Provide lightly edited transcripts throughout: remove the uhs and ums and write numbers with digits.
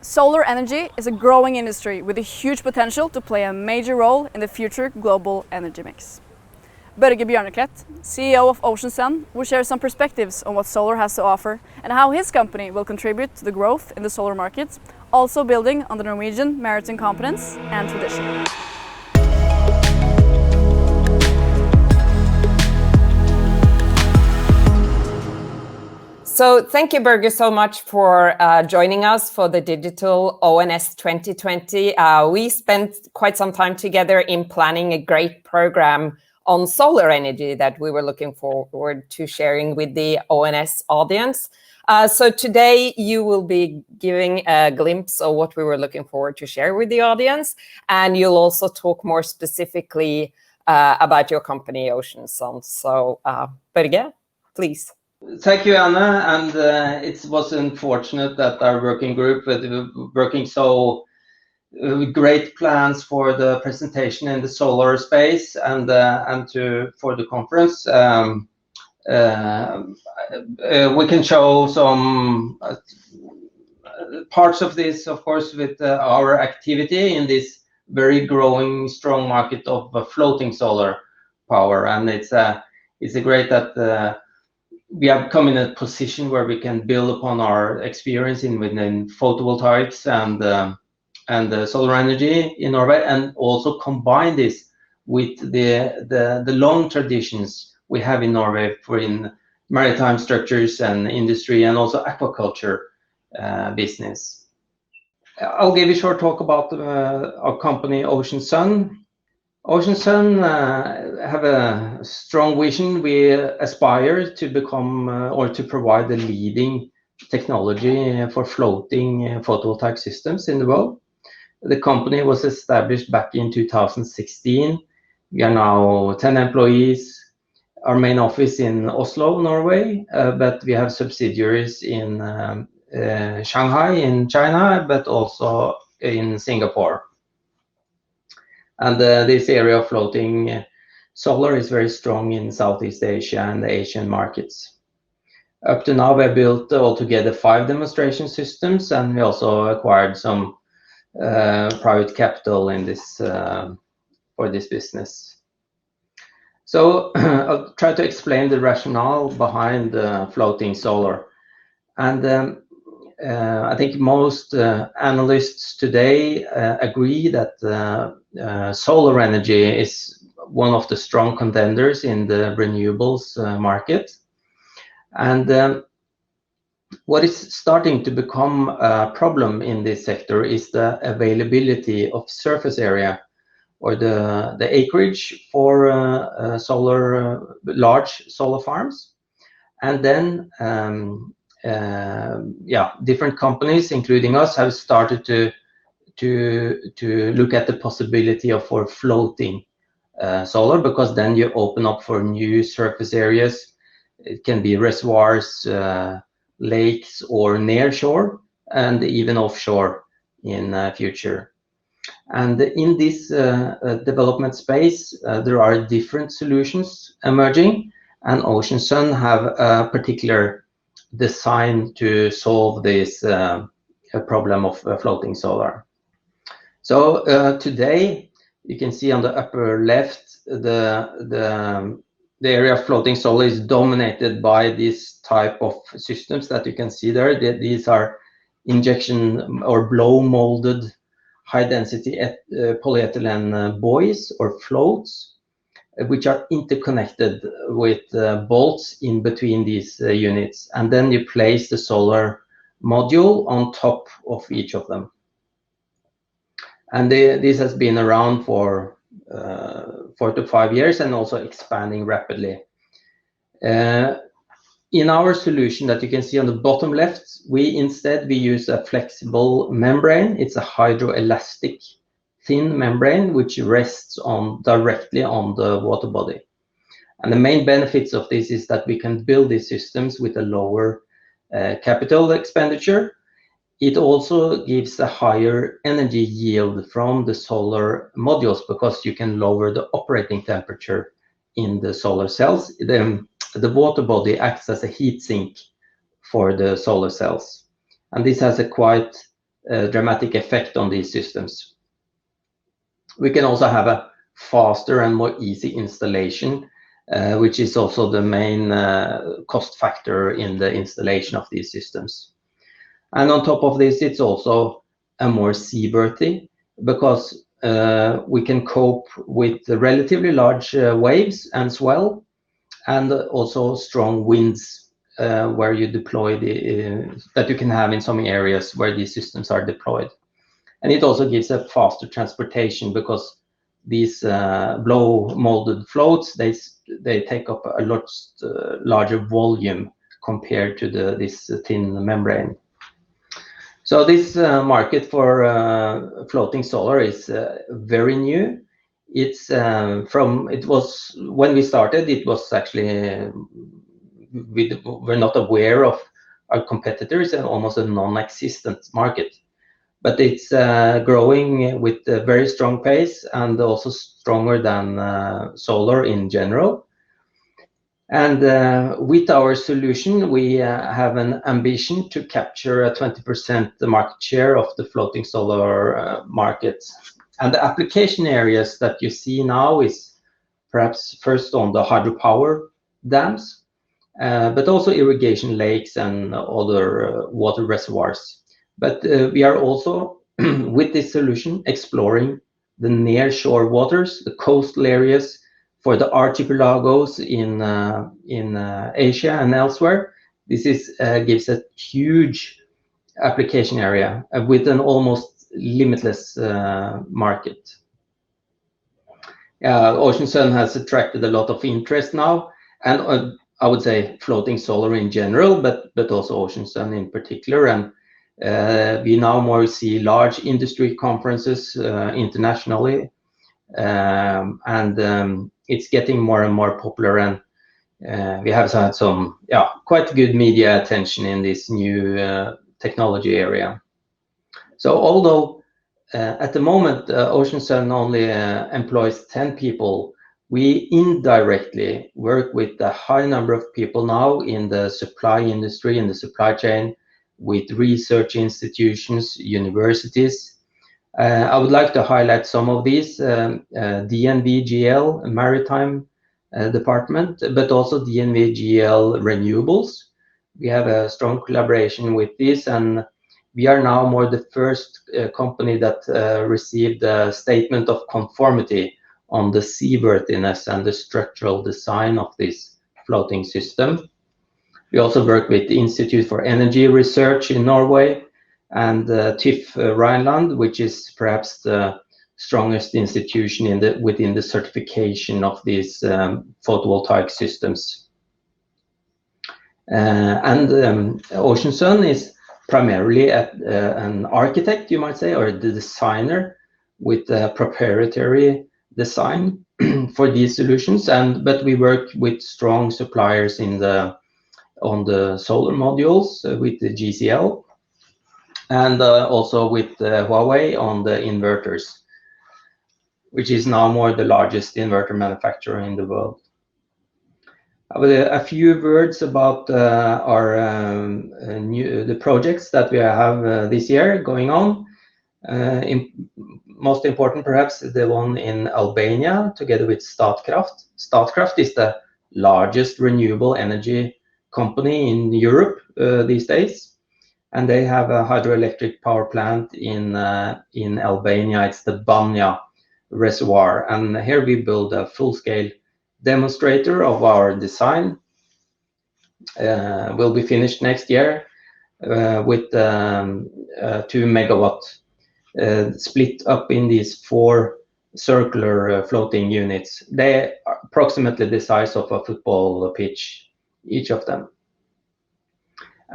Solar energy is a growing industry with a huge potential to play a major role in the future global energy mix. Børge Bjørneklett, CEO of Ocean Sun, will share some perspectives on what solar has to offer and how his company will contribute to the growth in the solar market, also building on the Norwegian maritime competence and tradition. So thank you, Børge, so much for joining us for the Digital ONS 2020. We spent quite some time together in planning a great program on solar energy that we were looking forward to sharing with the ONS audience. So today you will be giving a glimpse of what we were looking forward to share with the audience, and you'll also talk more specifically about your company, Ocean Sun. So Børge, please. Thank you, Anna, and it was unfortunate that our working group was working so great plans for the presentation in the solar space and for the conference. We can show some parts of this, of course, with our activity in this very growing, strong market of floating solar power, and it's great that we have come in a position where we can build upon our experience within photovoltaics and solar energy in Norway, and also combine this with the long traditions we have in Norway in maritime structures and industry, and also aquaculture business. I'll give you a short talk about our company, Ocean Sun. Ocean Sun have a strong vision. We aspire to become or to provide the leading technology for floating photovoltaic systems in the world. The company was established back in 2016. We are now 10 employees. Our main office in Oslo, Norway, but we have subsidiaries in Shanghai in China, but also in Singapore. And this area of floating solar is very strong in Southeast Asia and the Asian markets. Up to now, we have built altogether 5 demonstration systems, and we also acquired some private capital in this for this business. So I'll try to explain the rationale behind floating solar. And I think most analysts today agree that solar energy is one of the strong contenders in the renewables market. And what is starting to become a problem in this sector is the availability of surface area, or the acreage for large solar farms. And then different companies, including us, have started to look at the possibility for floating solar, because then you open up for new surface areas. It can be reservoirs, lakes, or near shore, and even offshore in future. And in this development space, there are different solutions emerging, and Ocean Sun have a particular design to solve this problem of floating solar. So today, you can see on the upper left, the area of floating solar is dominated by this type of systems that you can see there. These are injection or blow molded high density polyethylene buoys or floats, which are interconnected with bolts in between these units. And then you place the solar module on top of each of them. And this has been around for 4 to 5 years and also expanding rapidly. In our solution that you can see on the bottom left, we use a flexible membrane. It's a hydroelastic thin membrane which rests directly on the water body. And the main benefits of this is that we can build these systems with a lower capital expenditure. It also gives a higher energy yield from the solar modules, because you can lower the operating temperature in the solar cells. The water body acts as a heat sink for the solar cells. And this has a quite dramatic effect on these systems. We can also have a faster and more easy installation, which is also the main cost factor in the installation of these systems. And on top of this, it's also a more seaworthy, because we can cope with the relatively large waves and swell, and also strong winds where you deploy that you can have in some areas where these systems are deployed. And it also gives a faster transportation, because these blow molded floats, they take up a lot larger volume compared to this thin membrane. So this market for floating solar is very new. It's when we started, it was actually we were not aware of our competitors, and almost a non-existent market. But it's growing with a very strong pace, and also stronger than solar in general. And with our solution, we have an ambition to capture a 20% market share of the floating solar market. And the application areas that you see now is perhaps first on the hydropower dams, but also irrigation lakes and other water reservoirs. But we are also, with this solution, exploring the near-shore waters, the coastal areas, for the archipelagos in Asia and elsewhere. This gives a huge application area with an almost limitless market. Ocean Sun has attracted a lot of interest now, and I would say floating solar in general, but also Ocean Sun in particular. And we now more see large industry conferences internationally, and it's getting more and more popular, and we have had some quite good media attention in this new technology area. So although at the moment Ocean Sun only employs 10 people, we indirectly work with a high number of people now in the supply industry, in the supply chain, with research institutions, universities. I would like to highlight some of these: DNV-GL, maritime department, but also DNV-GL renewables. We have a strong collaboration with this, and we are now more the first company that received a statement of conformity on the seaworthiness and the structural design of this floating system. We also work with the Institute for Energy Research in Norway, and TÜV Rheinland, which is perhaps the strongest institution within the certification of these photovoltaic systems. Ocean Sun is primarily an architect, you might say, or the designer, with a proprietary design for these solutions. But we work with strong suppliers on the solar modules with the GCL, and also with Huawei on the inverters, which is now more the largest inverter manufacturer in the world. A few words about the projects that we have this year going on. Most important, perhaps, the one in Albania, together with Statkraft. Statkraft is the largest renewable energy company in Europe these days. And they have a hydroelectric power plant in Albania. It's the Banja reservoir, and here we build a full-scale demonstrator of our design. Will be finished next year with 2 megawatt split up in these 4 circular floating units. They are approximately the size of a football pitch, each of them.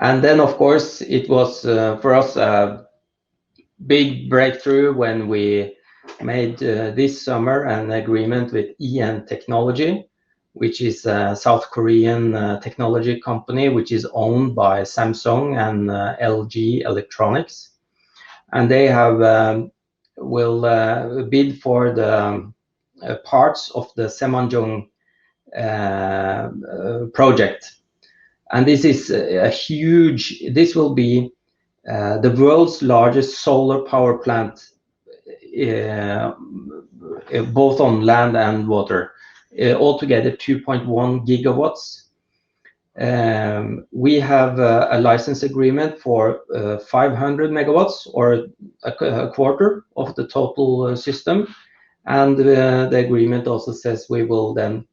And then, of course, it was for us a big breakthrough when we made this summer an agreement with EN Technology, which is a South Korean technology company which is owned by Samsung and LG Electronics. And they will bid for the parts of the Semanjung project. And this is this will be the world's largest solar power plant, both on land and water, altogether 2.1 gigawatts. We have a license agreement for 500 megawatts, or a quarter of the total system. And the agreement also says we will then,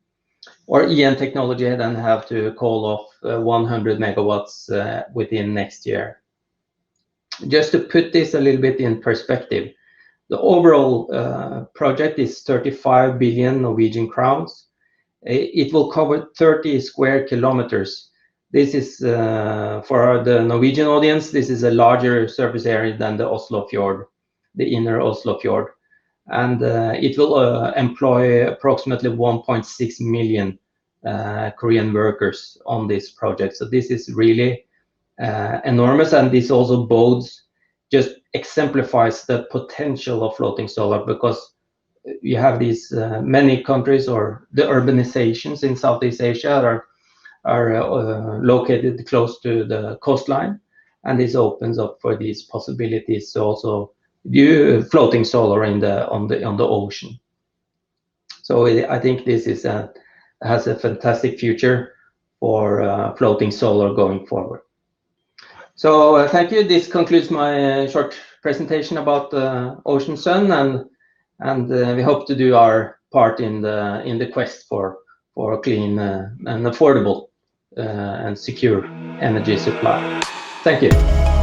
or EN Technology then have to call off 100 megawatts within next year. Just to put this a little bit in perspective, the overall project is 35 billion Norwegian crowns. It will cover 30 square kilometers. This is, for the Norwegian audience, this is a larger surface area than the Oslo Fjord, the inner Oslo Fjord. And it will employ approximately 1.6 million Korean workers on this project. So this is really enormous, and this also just exemplifies the potential of floating solar, because you have these many countries, or the urbanizations in Southeast Asia are located close to the coastline, and this opens up for these possibilities to also do floating solar on the ocean. So I think this has a fantastic future for floating solar going forward. So thank you. This concludes my short presentation about Ocean Sun, and we hope to do our part in the quest for clean and affordable and secure energy supply. Thank you.